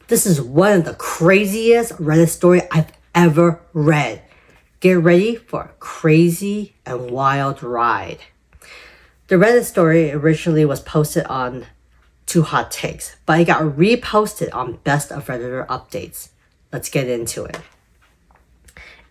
This is one of the craziest Reddit story I've ever read. Get ready for a crazy and wild ride. The Reddit story originally was posted on Two Hot Takes, but it got reposted on Best of Redditor Updates. Let's get into it.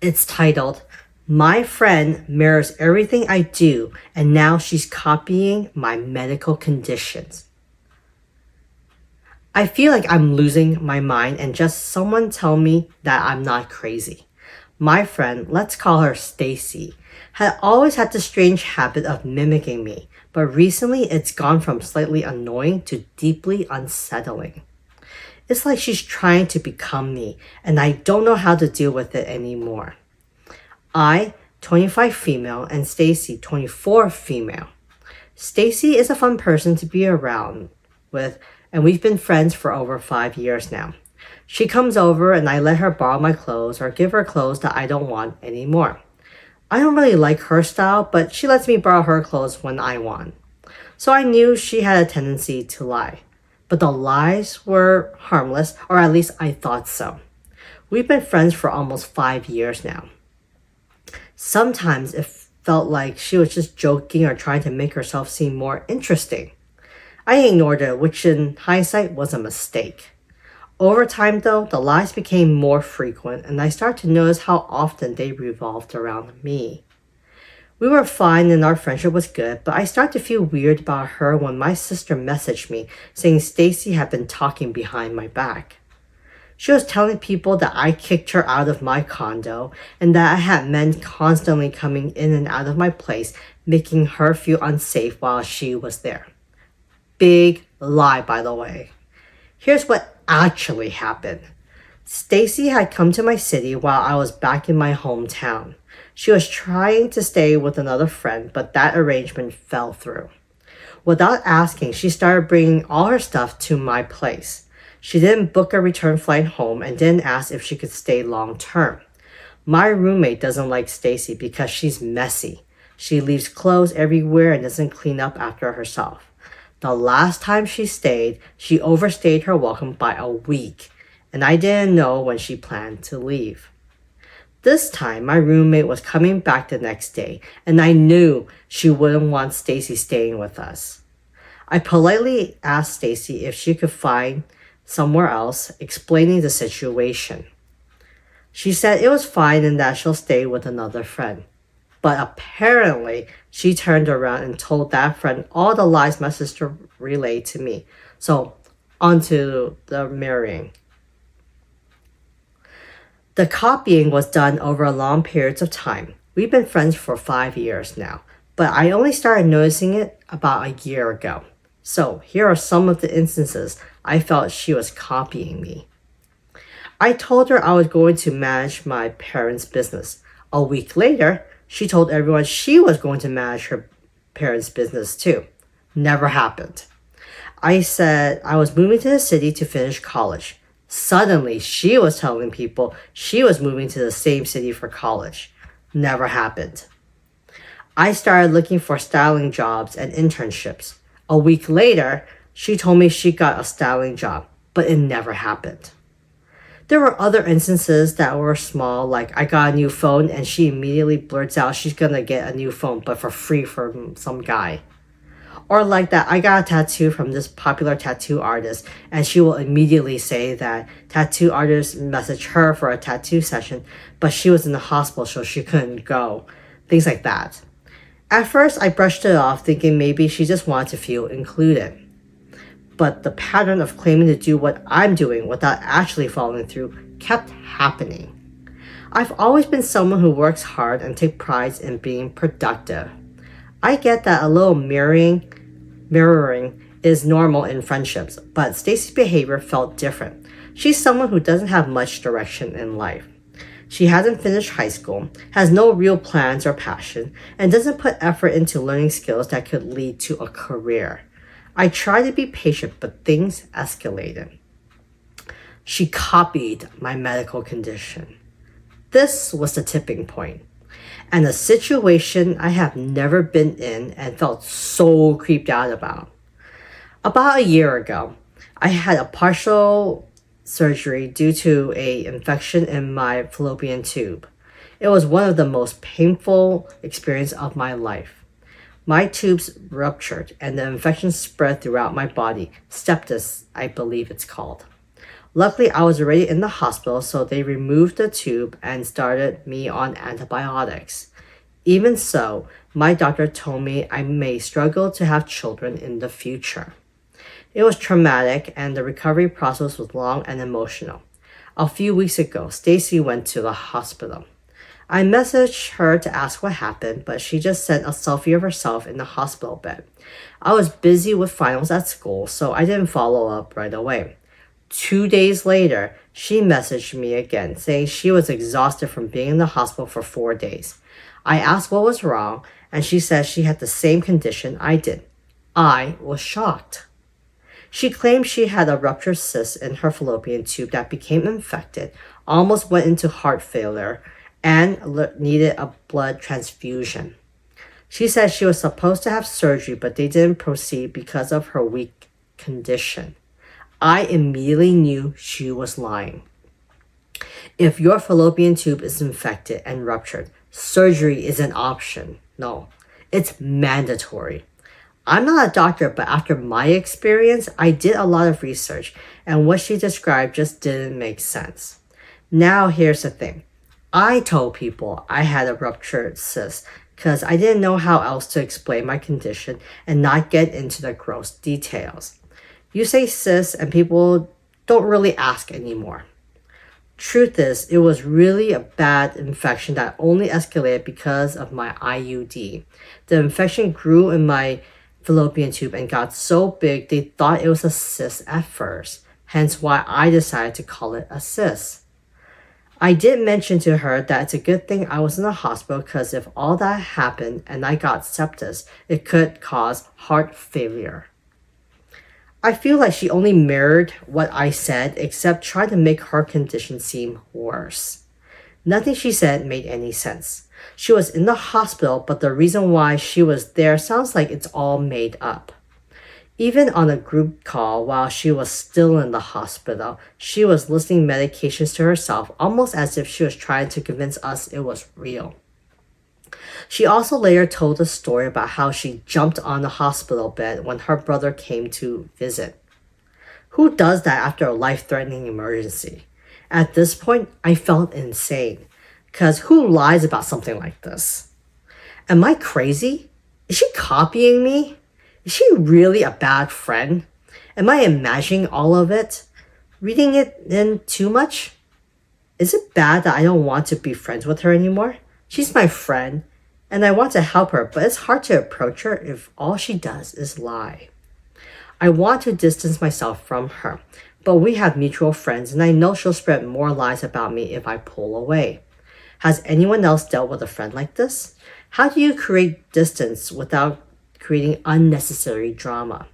It's titled, "My friend mirrors everything I do and now she's copying my medical conditions. I feel like I'm losing my mind and just someone tell me that I'm not crazy. My friend, let's call her Stacy, had always had the strange habit of mimicking me, but recently it's gone from slightly annoying to deeply unsettling. It's like she's trying to become me, and I don't know how to deal with it anymore. I, 25 female, and Stacy, 24 female. Stacy is a fun person to be around with, and we've been friends for over 5 years now. She comes over and I let her borrow my clothes or give her clothes that I don't want anymore. I don't really like her style, but she lets me borrow her clothes when I want. So I knew she had a tendency to lie. But the lies were harmless, or at least I thought so. We've been friends for almost 5 years now. Sometimes it felt like she was just joking or trying to make herself seem more interesting. I ignored it, which in hindsight was a mistake. Over time though, the lies became more frequent and I started to notice how often they revolved around me. We were fine and our friendship was good, but I started to feel weird about her when my sister messaged me saying Stacy had been talking behind my back. She was telling people that I kicked her out of my condo and that I had men constantly coming in and out of my place, making her feel unsafe while she was there. Big lie, by the way. Here's what actually happened. Stacy had come to my city while I was back in my hometown. She was trying to stay with another friend, but that arrangement fell through. Without asking, she started bringing all her stuff to my place. She didn't book a return flight home and didn't ask if she could stay long term. My roommate doesn't like Stacy because she's messy. She leaves clothes everywhere and doesn't clean up after herself. The last time she stayed, she overstayed her welcome by a week, and I didn't know when she planned to leave. This time, my roommate was coming back the next day, and I knew she wouldn't want Stacy staying with us. I politely asked Stacy if she could find somewhere else, explaining the situation. She said it was fine and that she'll stay with another friend. But apparently, she turned around and told that friend all the lies my sister relayed to me. So, onto the mirroring. The copying was done over long periods of time. We've been friends for 5 years now, but I only started noticing it about a year ago. So, here are some of the instances I felt she was copying me. I told her I was going to manage my parents' business. A week later, she told everyone she was going to manage her parents' business too. Never happened. I said I was moving to the city to finish college. Suddenly, she was telling people she was moving to the same city for college. Never happened. I started looking for styling jobs and internships. A week later, she told me she got a styling job, but it never happened. There were other instances that were small, like I got a new phone and she immediately blurts out she's gonna get a new phone, but for free from some guy. Or like that I got a tattoo from this popular tattoo artist and she will immediately say that tattoo artist messaged her for a tattoo session, but she was in the hospital so she couldn't go. Things like that. At first, I brushed it off thinking maybe she just wanted to feel included. But the pattern of claiming to do what I'm doing without actually following through kept happening. I've always been someone who works hard and takes pride in being productive. I get that a little mirroring is normal in friendships, but Stacy's behavior felt different. She's someone who doesn't have much direction in life. She hasn't finished high school, has no real plans or passion, and doesn't put effort into learning skills that could lead to a career. I tried to be patient, but things escalated. She copied my medical condition. This was the tipping point, and a situation I have never been in and felt so creeped out about. About a year ago, I had a partial surgery due to a infection in my fallopian tube. It was one of the most painful experiences of my life. My tubes ruptured and the infection spread throughout my body. Sepsis, I believe it's called. Luckily, I was already in the hospital, so they removed the tube and started me on antibiotics. Even so, my doctor told me I may struggle to have children in the future. It was traumatic and the recovery process was long and emotional. A few weeks ago, Stacy went to the hospital. I messaged her to ask what happened, but she just sent a selfie of herself in the hospital bed. I was busy with finals at school, so I didn't follow up right away. 2 days later, she messaged me again, saying she was exhausted from being in the hospital for 4 days. I asked what was wrong, and she said she had the same condition I did. I was shocked. She claimed she had a ruptured cyst in her fallopian tube that became infected, almost went into heart failure, and needed a blood transfusion. She said she was supposed to have surgery, but they didn't proceed because of her weak condition. I immediately knew she was lying. If your fallopian tube is infected and ruptured, surgery is an option. No, it's mandatory. I'm not a doctor, but after my experience, I did a lot of research, and what she described just didn't make sense. Now, here's the thing. I told people I had a ruptured cyst because I didn't know how else to explain my condition and not get into the gross details. You say cyst and people don't really ask anymore. Truth is, it was really a bad infection that only escalated because of my IUD. The infection grew in my fallopian tube and got so big they thought it was a cyst at first, hence why I decided to call it a cyst. I did mention to her that it's a good thing I was in the hospital because if all that happened and I got sepsis, it could cause heart failure. I feel like she only mirrored what I said except tried to make her condition seem worse. Nothing she said made any sense. She was in the hospital, but the reason why she was there sounds like it's all made up. Even on a group call while she was still in the hospital, she was listing medications to herself, almost as if she was trying to convince us it was real. She also later told a story about how she jumped on the hospital bed when her brother came to visit. Who does that after a life-threatening emergency? At this point, I felt insane. Because who lies about something like this? Am I crazy? Is she copying me? Is she really a bad friend? Am I imagining all of it? Reading it in too much? Is it bad that I don't want to be friends with her anymore? She's my friend, and I want to help her, but it's hard to approach her if all she does is lie. I want to distance myself from her, but we have mutual friends, and I know she'll spread more lies about me if I pull away. Has anyone else dealt with a friend like this? How do you create distance without creating unnecessary drama?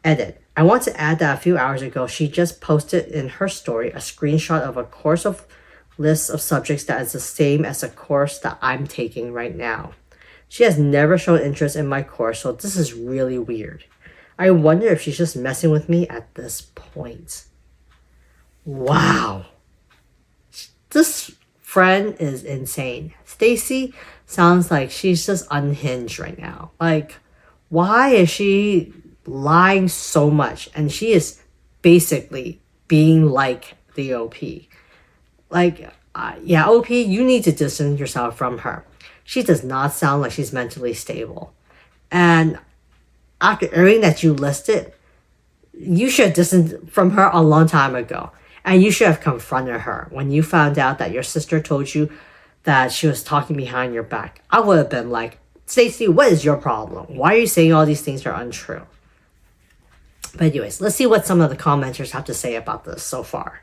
Edit. I want to add that a few hours ago, she just posted in her story a screenshot of a course of list of subjects that is the same as a course that I'm taking right now. She has never shown interest in my course, so this is really weird. I wonder if she's just messing with me at this point. Wow. This friend is insane. Stacy sounds like she's just unhinged right now. Like, why is she lying so much? And she is basically being like the OP. Like, yeah, OP, you need to distance yourself from her. She does not sound like she's mentally stable. And after everything that you listed, you should have distanced from her a long time ago. And you should have confronted her when you found out that your sister told you that she was talking behind your back. I would have been like, Stacy, what is your problem? Why are you saying all these things are untrue? But anyways, let's see what some of the commenters have to say about this so far.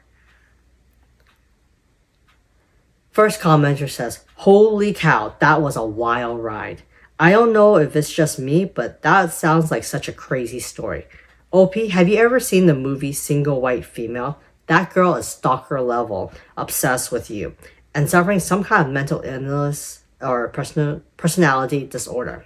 First commenter says, holy cow, that was a wild ride. I don't know if it's just me, but that sounds like such a crazy story. OP, have you ever seen the movie Single White Female? That girl is stalker level, obsessed with you, and suffering some kind of mental illness or personality disorder.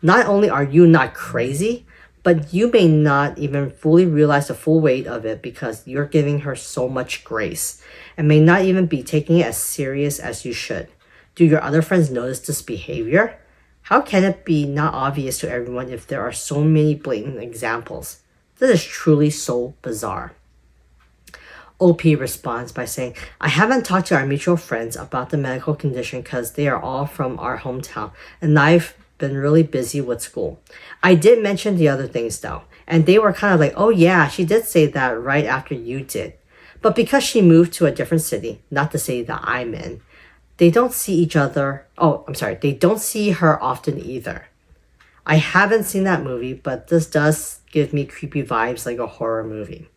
Not only are you not crazy, but you may not even fully realize the full weight of it because you're giving her so much grace and may not even be taking it as serious as you should. Do your other friends notice this behavior? How can it be not obvious to everyone if there are so many blatant examples? This is truly so bizarre. OP responds by saying, I haven't talked to our mutual friends about the medical condition because they are all from our hometown and I've been really busy with school. I did mention the other things though, and they were kind of like, oh yeah, she did say that right after you did. But because she moved to a different city, not the city that I'm in, they don't see each other. Oh, I'm sorry. They don't see her often either. I haven't seen that movie, but this does give me creepy vibes like a horror movie.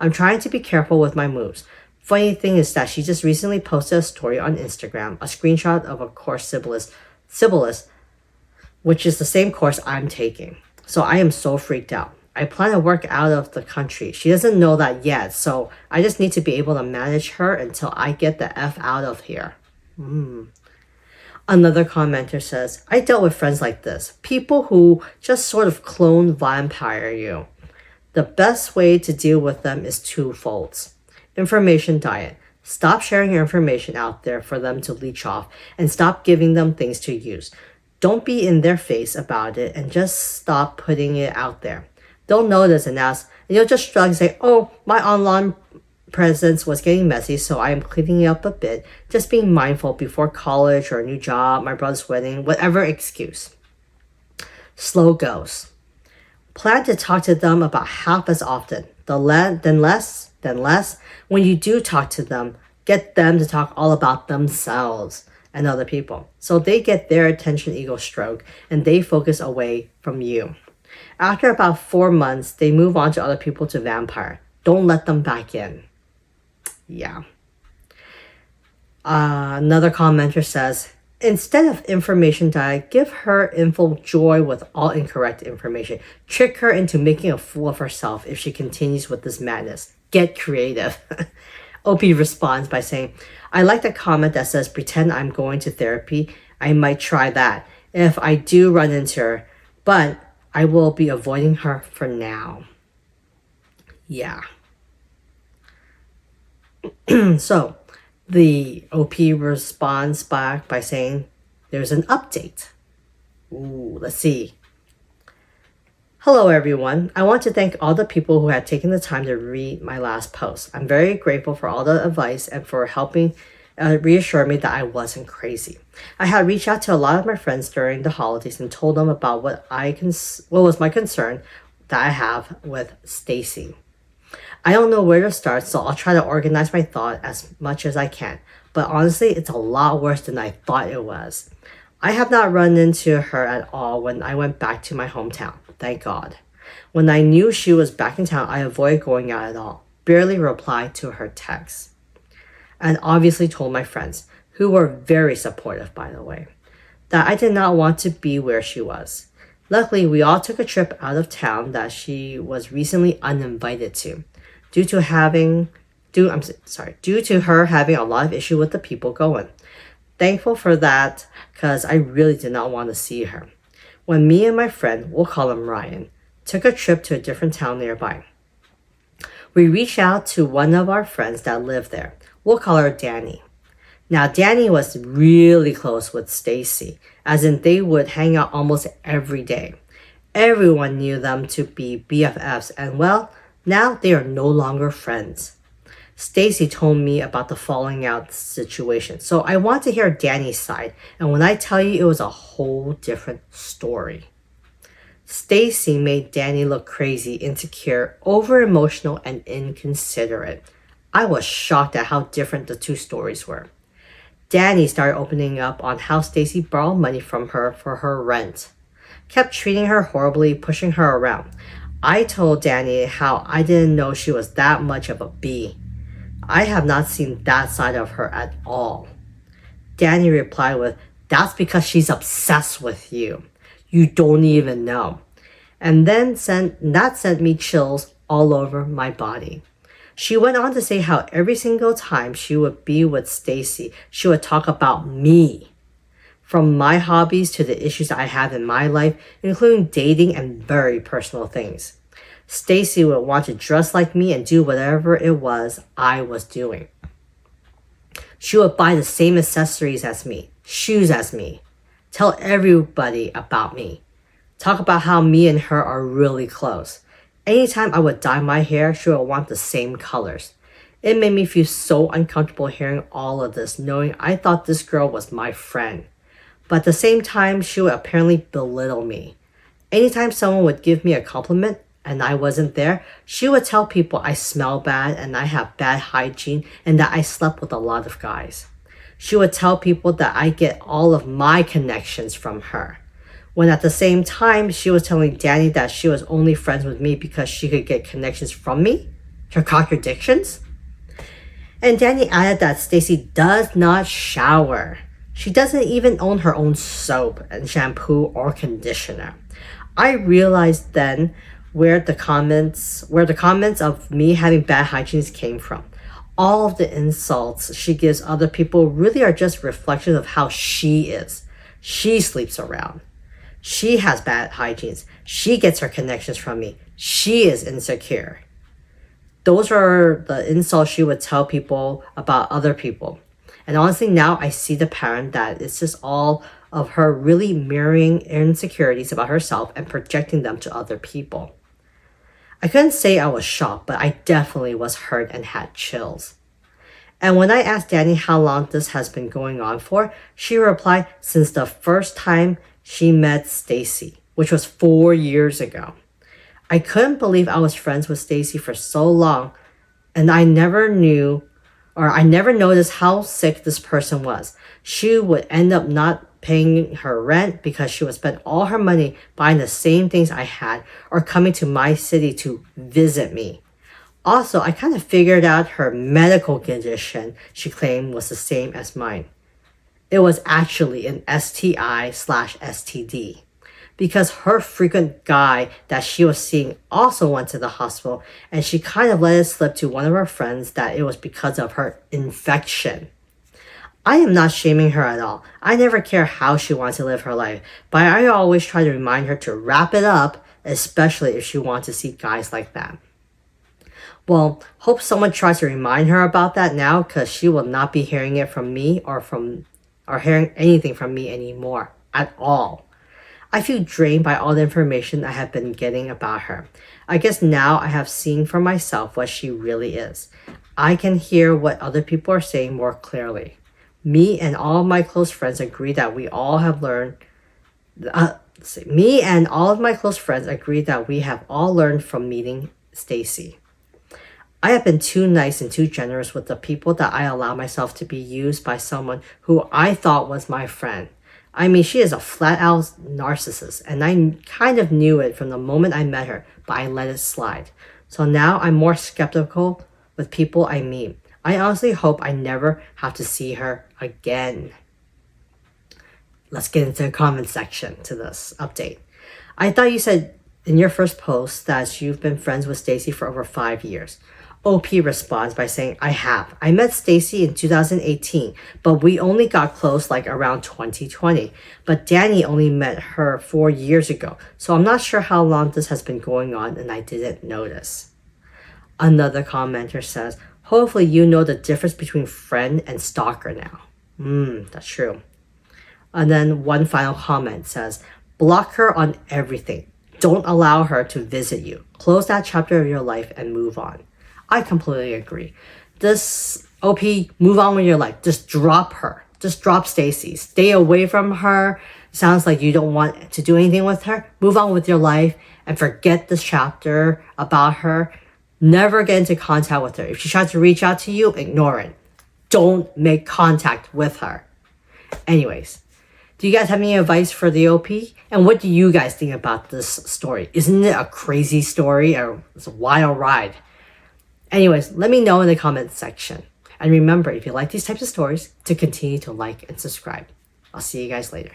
I'm trying to be careful with my moves. Funny thing is that she just recently posted a story on Instagram, a screenshot of a course Sybilis, which is the same course I'm taking. So I am so freaked out. I plan to work out of the country. She doesn't know that yet, so I just need to be able to manage her until I get the F out of here. Another commenter says, I dealt with friends like this. People who just sort of clone vampire you. The best way to deal with them is twofold. Information diet. Stop sharing your information out there for them to leech off and stop giving them things to use. Don't be in their face about it and just stop putting it out there. They'll notice and ask, and you'll just shrug and say, oh, my online presence was getting messy, so I am cleaning it up a bit, just being mindful before college or a new job, my brother's wedding, whatever excuse. Slow goes. Plan to talk to them about half as often, then less. When you do talk to them, get them to talk all about themselves and other people, so they get their attention ego stroke and they focus away from you. After about 4 months, they move on to other people to vampire. Don't let them back in. Yeah. Another commenter says, instead of information diet, give her info joy with all incorrect information. Trick her into making a fool of herself if she continues with this madness. Get creative. OP responds by saying, I like the comment that says, pretend I'm going to therapy. I might try that if I do run into her, but I will be avoiding her for now. Yeah. So the OP responds back by saying, there's an update. Ooh, let's see. Hello, everyone. I want to thank all the people who had taken the time to read my last post. I'm very grateful for all the advice and for helping reassure me that I wasn't crazy. I had reached out to a lot of my friends during the holidays and told them about what was my concern that I have with Stacy. I don't know where to start, so I'll try to organize my thought as much as I can. But honestly, it's a lot worse than I thought it was. I have not run into her at all when I went back to my hometown. Thank God. When I knew she was back in town, I avoided going out at all. Barely replied to her texts. And obviously told my friends, who were very supportive by the way, that I did not want to be where she was. Luckily, we all took a trip out of town that she was recently uninvited to, due to her having a lot of issue with the people going. Thankful for that, because I really did not want to see her. When me and my friend, we'll call him Ryan, took a trip to a different town nearby, we reached out to one of our friends that lived there. We'll call her Danny. Now, Danny was really close with Stacy, as in they would hang out almost every day. Everyone knew them to be BFFs, and well, now they are no longer friends. Stacy told me about the falling out situation, so I want to hear Danny's side, and when I tell you, it was a whole different story. Stacy made Danny look crazy, insecure, over-emotional, and inconsiderate. I was shocked at how different the two stories were. Danny started opening up on how Stacy borrowed money from her for her rent, kept treating her horribly, pushing her around. I told Danny how I didn't know she was that much of a bee. I have not seen that side of her at all. Danny replied with, that's because she's obsessed with you. You don't even know. And then that sent me chills all over my body. She went on to say how every single time she would be with Stacy, she would talk about me. From my hobbies to the issues I have in my life, including dating and very personal things. Stacy would want to dress like me and do whatever it was I was doing. She would buy the same accessories as me, shoes as me, tell everybody about me, talk about how me and her are really close. Anytime I would dye my hair, she would want the same colors. It made me feel so uncomfortable hearing all of this, knowing I thought this girl was my friend. But at the same time, she would apparently belittle me. Anytime someone would give me a compliment and I wasn't there, she would tell people I smell bad and I have bad hygiene and that I slept with a lot of guys. She would tell people that I get all of my connections from her. When at the same time, she was telling Danny that she was only friends with me because she could get connections from me? Her contradictions? And Danny added that Stacy does not shower. She doesn't even own her own soap and shampoo or conditioner. I realized then where the comments of me having bad hygiene came from. All of the insults she gives other people really are just reflections of how she is. She sleeps around. She has bad hygiene. She gets her connections from me. She is insecure. Those are the insults she would tell people about other people. And honestly, now I see the pattern that it's just all of her really mirroring insecurities about herself and projecting them to other people. I couldn't say I was shocked, but I definitely was hurt and had chills. And when I asked Danny how long this has been going on for, she replied, since the first time she met Stacy, which was 4 years ago. I couldn't believe I was friends with Stacy for so long, and I never noticed how sick this person was. She would end up not paying her rent because she would spend all her money buying the same things I had or coming to my city to visit me. Also, I kind of figured out her medical condition she claimed was the same as mine. It was actually an STI/STD. Because her frequent guy that she was seeing also went to the hospital, and she kind of let it slip to one of her friends that it was because of her infection. I am not shaming her at all. I never care how she wants to live her life, but I always try to remind her to wrap it up, especially if she wants to see guys like that. Well, hope someone tries to remind her about that now, because she will not be hearing it from me or hearing anything from me anymore at all. I feel drained by all the information I have been getting about her. I guess now I have seen for myself what she really is. I can hear what other people are saying more clearly. Me and all of my close friends agree that we have all learned from meeting Stacy. I have been too nice and too generous with the people that I allow myself to be used by someone who I thought was my friend. I mean, she is a flat-out narcissist, and I kind of knew it from the moment I met her, but I let it slide. So now I'm more skeptical with people I meet. I honestly hope I never have to see her again. Let's get into the comment section to this update. I thought you said in your first post that you've been friends with Stacy for over 5 years. OP responds by saying, I have. I met Stacy in 2018, but we only got close like around 2020. But Danny only met her 4 years ago, so I'm not sure how long this has been going on and I didn't notice. Another commenter says, hopefully you know the difference between friend and stalker now. That's true. And then one final comment says, block her on everything. Don't allow her to visit you. Close that chapter of your life and move on. I completely agree. This OP, move on with your life. Just drop her. Just drop Stacy. Stay away from her. Sounds like you don't want to do anything with her. Move on with your life and forget this chapter about her. Never get into contact with her. If she tries to reach out to you, ignore it. Don't make contact with her. Anyways, do you guys have any advice for the OP? And what do you guys think about this story? Isn't it a crazy story or it's a wild ride? Anyways, let me know in the comments section. And remember, if you like these types of stories, to continue to like and subscribe. I'll see you guys later.